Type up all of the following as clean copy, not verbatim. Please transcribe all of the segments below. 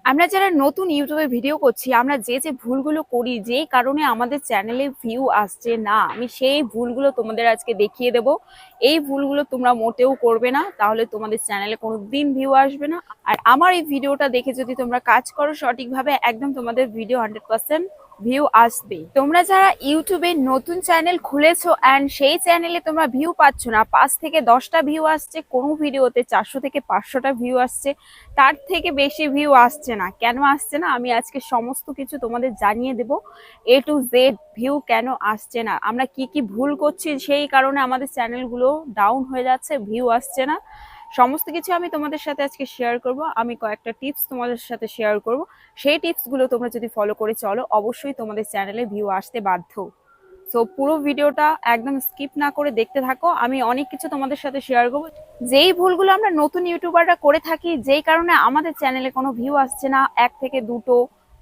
আমরা যারা নতুন ইউটিউবে ভিডিও করছি, আমরা যে ভুলগুলো করি, যেই কারণে আমাদের চ্যানেলে ভিউ আসছে না, আমি সেই ভুলগুলো তোমাদের আজকে দেখিয়ে দেব। এই ভুলগুলো তোমরা মোটেও করবে না, তাহলে তোমাদের চ্যানেলে কোনোদিন ভিউ আসবে না। আর আমার এই ভিডিওটা দেখে যদি তোমরা কাজ করো সঠিকভাবে, একদম তোমাদের ভিডিও 100% ভিউ আসবে। তোমরা যারা ইউটিউবে নতুন চ্যানেল খুলেছো অ্যান্ড সেই চ্যানেলে তোমরা ভিউ পাচ্ছ না, 5 থেকে 10টা ভিউ আসছে, কোনো ভিডিওতে 400 থেকে 500টা ভিউ আসছে, তার থেকে বেশি ভিউ আসছে না। কেন আসছে না আমি আজকে সমস্ত কিছু তোমাদের জানিয়ে দেব। A to Z ভিউ কেন আসছে না, আমরা কি কি ভুল করছি, সেই কারণে আমাদের চ্যানেলগুলো ডাউন হয়ে যাচ্ছে, ভিউ আসছে না, সমস্ত কিছু আমি তোমাদের সাথে আজকে শেয়ার করব। আমি কয়েকটা টিপস তোমাদের সাথে শেয়ার করব, সেই টিপসগুলো তোমরা যদি ফলো করে চলো, অবশ্যই তোমাদের চ্যানেলে ভিউ আসতে বাধ্য। সো পুরো ভিডিওটা একদম স্কিপ না করে দেখতে থাকো, আমি অনেক কিছু তোমাদের সাথে শেয়ার করবো। যেই ভুলগুলো আমরা নতুন ইউটিউবাররা করে থাকি, যেই কারণে আমাদের চ্যানেলে কোনো ভিউ আসছে না, 1 থেকে 2টো,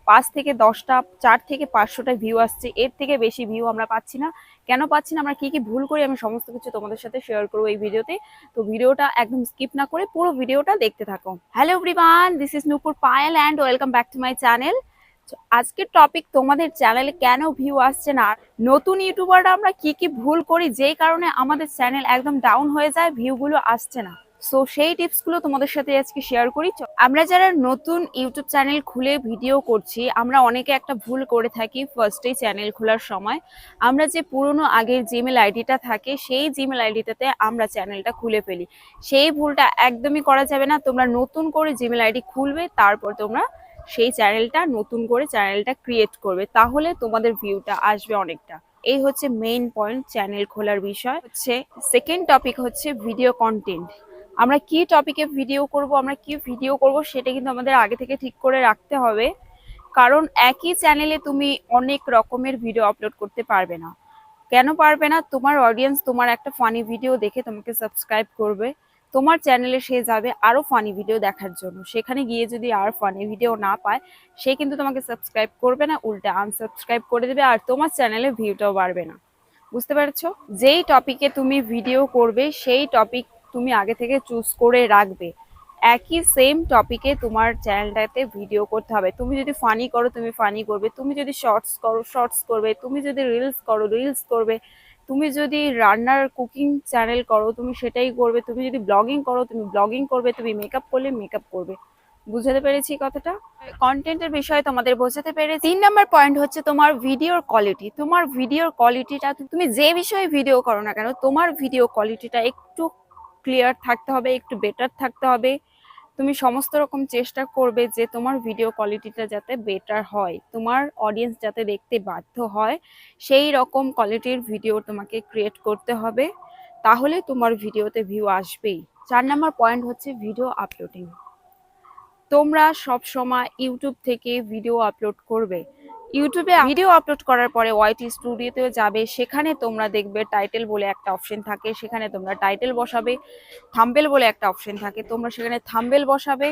5 থেকে 10টা, 4 থেকে 500টা ভিউ আসছে, এর থেকে বেশি ভিউ আমরা পাচ্ছি না। কেন পাচ্ছি না, আমরা কি কি ভুল করি, আমি সমস্ত কিছু তোমাদের সাথে শেয়ার করবো এই ভিডিওতে। তো ভিডিওটা একদম স্কিপ না করে পুরো ভিডিওটা দেখতে থাকো। Hello everyone, this is Nupur Payel and welcome back to my channel. আজকের টপিক, তোমাদের চ্যানেলে কেন ভিউ আসছে না, নতুন ইউটিউবাররা আমরা কি কি ভুল করি যেই কারণে আমাদের চ্যানেল একদম ডাউন হয়ে যায়, ভিউগুলো আসছে না। সো সেই টিপসগুলো তোমাদের সাথে আজকে শেয়ার করি। আমরা যারা নতুন ইউটিউব চ্যানেল খুলে ভিডিও করছি, আমরা অনেকে একটা ভুল করে থাকি। ফার্স্টেই চ্যানেল খোলার সময় আমরা যে পুরনো আগের জিমেল আইডিটা থাকে, সেই জিমেল আইডিটাতে আমরা চ্যানেলটা খুলে ফেলি। সেই ভুলটা একদমই করা যাবে না। তোমরা নতুন করে জিমেল আইডি খুলবে, তারপর তোমরা সেই চ্যানেলটা নতুন করে চ্যানেলটা ক্রিয়েট করবে, তাহলে তোমাদের ভিউটা আসবে অনেকটা। এই হচ্ছে মেইন পয়েন্ট চ্যানেল খোলার বিষয়। হচ্ছে সেকেন্ড টপিক হচ্ছে ভিডিও কন্টেন্ট। আমরা কি টপিকে ভিডিও করব, আমরা কি ভিডিও করব, সেটা কিন্তু আমাদের আগে থেকে ঠিক করে রাখতে হবে। কারণ একই চ্যানেলে তুমি অনেক রকমের ভিডিও আপলোড করতে পারবে না। কেন পারবে না, তোমার অডিয়েন্স তোমার একটা ফানি ভিডিও দেখে তোমাকে সাবস্ক্রাইব করবে, তোমার চ্যানেলে সে যাবে আরো ফানি ভিডিও দেখার জন্য। সেখানে গিয়ে যদি আর ফানি ভিডিও না পায়, সে কিন্তু তোমাকে সাবস্ক্রাইব করবে না, উল্টে আনসাবস্ক্রাইব করে দেবে, আর তোমার চ্যানেলে ভিউটাও বাড়বে না। বুঝতে পারছো? যেই টপিকে তুমি ভিডিও করবে, সেই টপিক তুমি আগে থেকে চুজ করে রাখবে। একই সেম টপিকে তোমার চ্যানেলটাতে ভিডিও করতে হবে। তুমি যদি ফানি করো, তুমি ফানি করবে, তুমি যদি শর্টস করো, শর্টস করবে, তুমি যদি রিলস করো, রিলস করবে, তুমি যদি রান্নার কুকিং চ্যানেল করো, তুমি সেটাই করবে, তুমি যদি ব্লগিং করো, তুমি ব্লগিং করবে, তুমি মেকআপ করলে মেকআপ করবে। বুঝাতে পেরেছি কথাটা? কন্টেন্টের বিষয়ে তোমাদের বোঝাতে পেরেছি। 3 নম্বর পয়েন্ট হচ্ছে তোমার ভিডিওর কোয়ালিটি। তোমার ভিডিওর কোয়ালিটিটা, তুমি যে বিষয়ে ভিডিও করো না কেন, তোমার ভিডিও কোয়ালিটিটা একটু ক্লিয়ার থাকতে হবে, একটু বেটার থাকতে হবে। তুমি সমস্ত রকম চেষ্টা করবে যে তোমার ভিডিও কোয়ালিটিটা যাতে বেটার হয়, তোমার অডিয়েন্স যাতে দেখতে বাধ্য হয়, সেই রকম কোয়ালিটির ভিডিও তোমাকে ক্রিয়েট করতে হবে, তাহলে তোমার ভিডিওতে ভিউ আসবেই। 4 নম্বর পয়েন্ট হচ্ছে ভিডিও আপলোডিং। তোমরা সব সময় ইউটিউব থেকে ভিডিও আপলোড করবে। ইউটিউবে ভিডিও আপলোড করার পরে ওয়াইটি স্টুডিওতে যাবে, সেখানে তোমরা দেখবে টাইটেল বলে একটা অপশন থাকে, সেখানে তোমরা টাইটেল বসাবে। থাম্বনেল বলে একটা অপশন থাকে, তোমরা সেখানে থাম্বনেল বসাবে।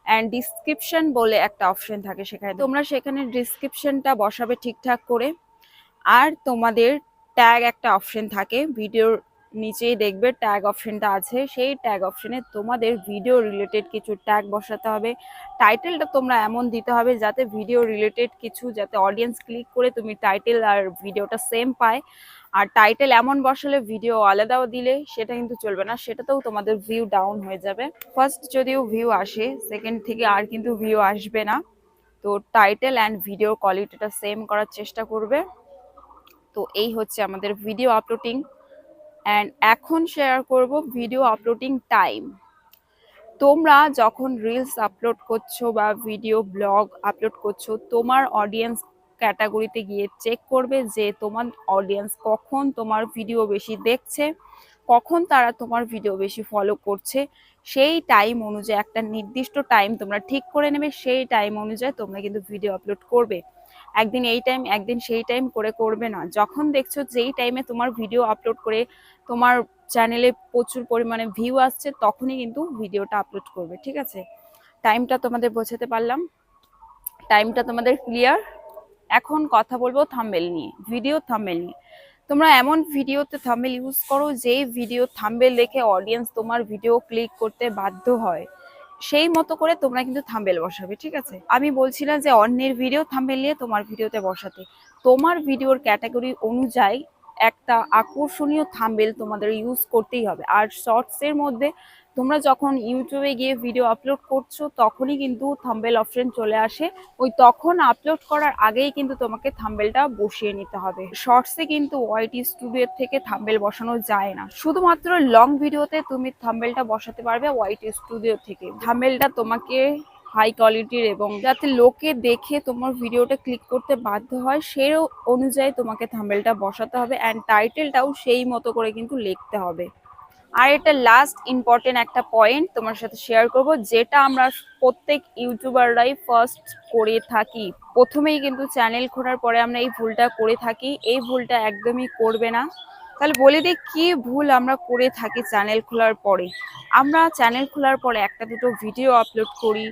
অ্যান্ড ডিসক্রিপশন বলে একটা অপশন থাকে, সেখানে ডিসক্রিপশনটা বসাবে ঠিকঠাক করে। আর তোমাদের ট্যাগ একটা অপশন থাকে, ভিডিওর নিচেই দেখবে ট্যাগ অপশনটা আছে, সেই ট্যাগ অপশনে তোমাদের ভিডিও রিলেটেড কিছু ট্যাগ বসাতে হবে। টাইটেলটা তোমরা এমন দিতে হবে যাতে ভিডিও রিলেটেড কিছু, যাতে অডিয়েন্স ক্লিক করে তুমি টাইটেল আর ভিডিওটা সেম পায়। আর টাইটেল এমন বসালে, ভিডিও আলাদাও দিলে সেটা কিন্তু চলবে না, সেটাতেও তোমাদের ভিউ ডাউন হয়ে যাবে। ফার্স্ট যদিও ভিউ আসে, সেকেন্ড থেকে আর কিন্তু ভিউ আসবে না। তো টাইটেল অ্যান্ড ভিডিও কোয়ালিটিটা সেম করার চেষ্টা করবে। তো এই হচ্ছে আমাদের ভিডিও আপলোডিং। অ্যান্ড এখন শেয়ার করব ভিডিও আপলোডিং টাইম। তোমরা যখন রিলস আপলোড করছো বা ভিডিও ব্লগ আপলোড করছো, তোমার অডিয়েন্স ক্যাটাগরিতে গিয়ে চেক করবে যে তোমার অডিয়েন্স কখন তোমার ভিডিও বেশি দেখছে, কখন তারা তোমার ভিডিও বেশি ফলো করছে। সেই টাইম অনুযায়ী একটা নির্দিষ্ট টাইম তোমরা ঠিক করে নেবে, সেই টাইম অনুযায়ী তোমরা কিন্তু ভিডিও আপলোড করবে। একদিন এই টাইম, একদিন সেই টাইম করে করবে না। যখন দেখছো যেই টাইমে তোমার ভিডিও আপলোড করে তোমার চ্যানেলে প্রচুর পরিমাণে ভিউ আসছে, তখনই কিন্তু ভিডিওটা আপলোড করবে। ঠিক আছে? টাইমটা তোমাদের বোঝাতে পারলাম, টাইমটা তোমাদের ক্লিয়ার। এখন কথা বলবো থাম্বনেল নিয়ে, ভিডিও থাম্বনেল নিয়ে। তোমরা এমন ভিডিওতে থাম্বনেল ইউজ করো, যেই ভিডিও থাম্বনেল দেখে অডিয়েন্স তোমার ভিডিও ক্লিক করতে বাধ্য হয়। সেই মতো করে তোমরা কিন্তু থাম্বনেল বসাবে, ঠিক আছে? আমি বলছি না যে অন্যের ভিডিও থাম্বনেল নিয়ে তোমার ভিডিওতে বসাতে। তোমার ভিডিওর ক্যাটাগরি অনুযায়ী একটা আকর্ষণীয় থাম্বনেল তোমাদের ইউজ করতেই হবে। আর শর্টস এর মধ্যে তোমরা যখন ইউটিউবে গিয়ে ভিডিও আপলোড করছো তখনই কিন্তু থাম্বনেল অপশন চলে আসে। ওই তখন আপলোড করার আগেই কিন্তু তোমাকে থাম্বনেলটা বসিয়ে নিতে হবে। শর্টসে কিন্তু ওয়াইটি স্টুডিও থেকে থাম্বনেল বসানো যায় না, শুধুমাত্র লং ভিডিওতে তুমি থাম্বনেলটা বসাতে পারবে ওয়াইটি স্টুডিও থেকে। থাম্বনেলটা তোমাকে হাই কোয়ালিটির এবং যাতে লোকে দেখে তোমার ভিডিওটা ক্লিক করতে বাধ্য হয় সেই অনুযায়ী তোমাকে থাম্বনেলটা বসাতে হবে, অ্যান্ড টাইটেলটাও সেই মতো করে কিন্তু লিখতে হবে। আর এটা লাস্ট ইম্পর্টেন্ট একটা পয়েন্ট তোমার সাথে শেয়ার করব, যেটা আমরা প্রত্যেক ইউটিউবাররাই ফার্স্ট করে থাকি। প্রথমেই কিন্তু চ্যানেল খোলার পরে আমরা এই ভুলটা করে থাকি। এই ভুলটা একদমই করবে না। তাহলে বলে দিই কি ভুল আমরা করে থাকি চ্যানেল খোলার পরে। আমরা চ্যানেল খোলার পরে একটা দুটো ভিডিও আপলোড করি,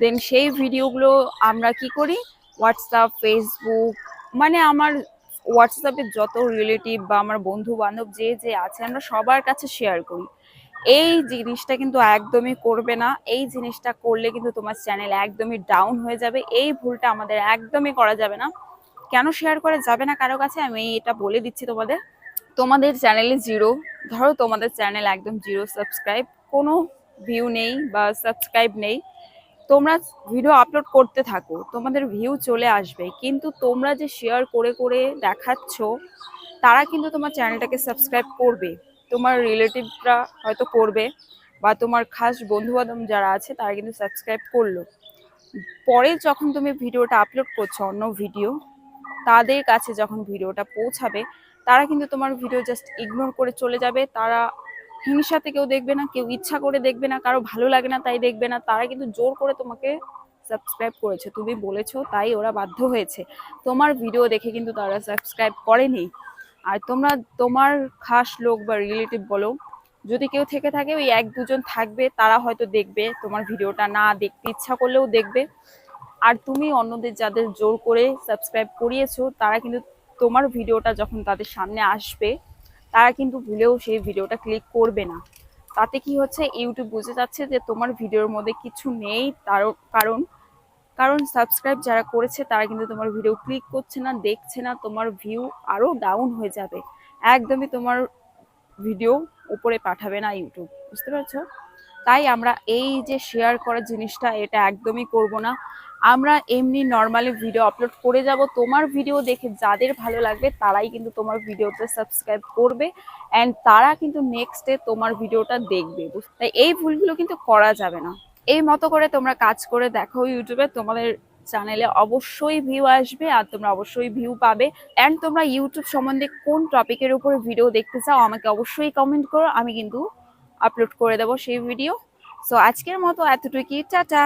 দেন সেই ভিডিওগুলো আমরা কি করি, হোয়াটসঅ্যাপ, ফেসবুক, মানে আমার হোয়াটসঅ্যাপে যত রিলেটিভ বা আমার বন্ধু বান্ধব যে যে আছে আমরা সবার কাছে শেয়ার করি। এই জিনিসটা কিন্তু একদমই করবে না। এই জিনিসটা করলে কিন্তু তোমার চ্যানেল একদমই ডাউন হয়ে যাবে। এই ভুলটা আমাদের একদমই করা যাবে না। কেন শেয়ার করা যাবে না কারো কাছে, আমি এটা বলে দিচ্ছি তোমাদের। তোমাদের চ্যানেলে জিরো, ধরো তোমাদের চ্যানেল একদম জিরো সাবস্ক্রাইব, কোনো ভিউ নেই বা সাবস্ক্রাইব নেই, তোমরা ভিডিও আপলোড করতে থাকো, তোমাদের ভিউ চলে আসবে, কিন্তু তোমরা যে শেয়ার করে করে দেখাচ্ছ তারা কিন্তু তোমার চ্যানেলটাকে সাবস্ক্রাইব করবে। তোমার রিলেটিভরা হয়তো করবে, বা তোমার খাস বন্ধু বান্ধব যারা আছে তারা কিন্তু সাবস্ক্রাইব করলো। পরে যখন তুমি ভিডিওটা আপলোড করছো অন্য ভিডিও, তাদের কাছে যখন ভিডিওটা পৌঁছাবে তারা কিন্তু তোমার ভিডিও জাস্ট ইগনোর করে চলে যাবে। তারা হিংসাতে কেউ দেখবে না, কেউ ইচ্ছা করে দেখবে না, কারো ভালো লাগে না তাই দেখবে না, তারা কিন্তু জোর করে তোমাকে সাবস্ক্রাইব করেছে, তুমি বলেছো তাই ওরা বাধ্য হয়েছে। তোমার ভিডিও দেখে কিন্তু তারা সাবস্ক্রাইব করেনি। আর তোমরা তোমার খাস লোক বা রিলেটিভ বলো, যদি কেউ থেকে থাকে ওই এক দুজন থাকবে, তারা হয়তো দেখবে, তোমার ভিডিওটা না দেখতে ইচ্ছা করলেও দেখবে। আর তুমি অন্যদের যাদের জোর করে সাবস্ক্রাইব করিয়েছো তারা কিন্তু তোমার ভিডিওটা যখন তাদের সামনে আসবে তারা কিন্তু ভুলেও সেই ভিডিওটা ক্লিক করবে না। তাতে কি হচ্ছে, ইউটিউব বুঝে যাচ্ছে যে তোমার ভিডিওর মধ্যে কিছু নেই, তার কারণ কারণ সাবস্ক্রাইব যারা করেছে তারা কিন্তু তোমার ভিডিও ক্লিক করছে না, দেখছে না, তোমার ভিউ আরো ডাউন হয়ে যাবে। একদমই তোমার ভিডিও উপরে পাঠাবে না ইউটিউব, বুঝতে পারছো? তাই আমরা এই যে শেয়ার করার জিনিসটা এটা একদমই করব না। আমরা এমনি নর্মালি ভিডিও আপলোড করে যাব, তোমার ভিডিও দেখে যাদের ভালো লাগবে তারাই কিন্তু তোমার ভিডিওতে সাবস্ক্রাইব করবে, অ্যান্ড তারা কিন্তু নেক্সট ডে তোমার ভিডিওটা দেখবে। তাই এই ভুলগুলো কিন্তু করা যাবে না। এই মতো করে তোমরা কাজ করে দেখো ইউটিউবে, তোমাদের চ্যানেলে অবশ্যই ভিউ আসবে আর তোমরা অবশ্যই ভিউ পাবে। অ্যান্ড তোমরা ইউটিউব সম্বন্ধে কোন টপিকের উপরে ভিডিও দেখতে চাও আমাকে অবশ্যই কমেন্ট করো, আমি কিন্তু আপলোড করে দেবো সেই ভিডিও। সো আজকের মতো এতটুকুই, টাটা।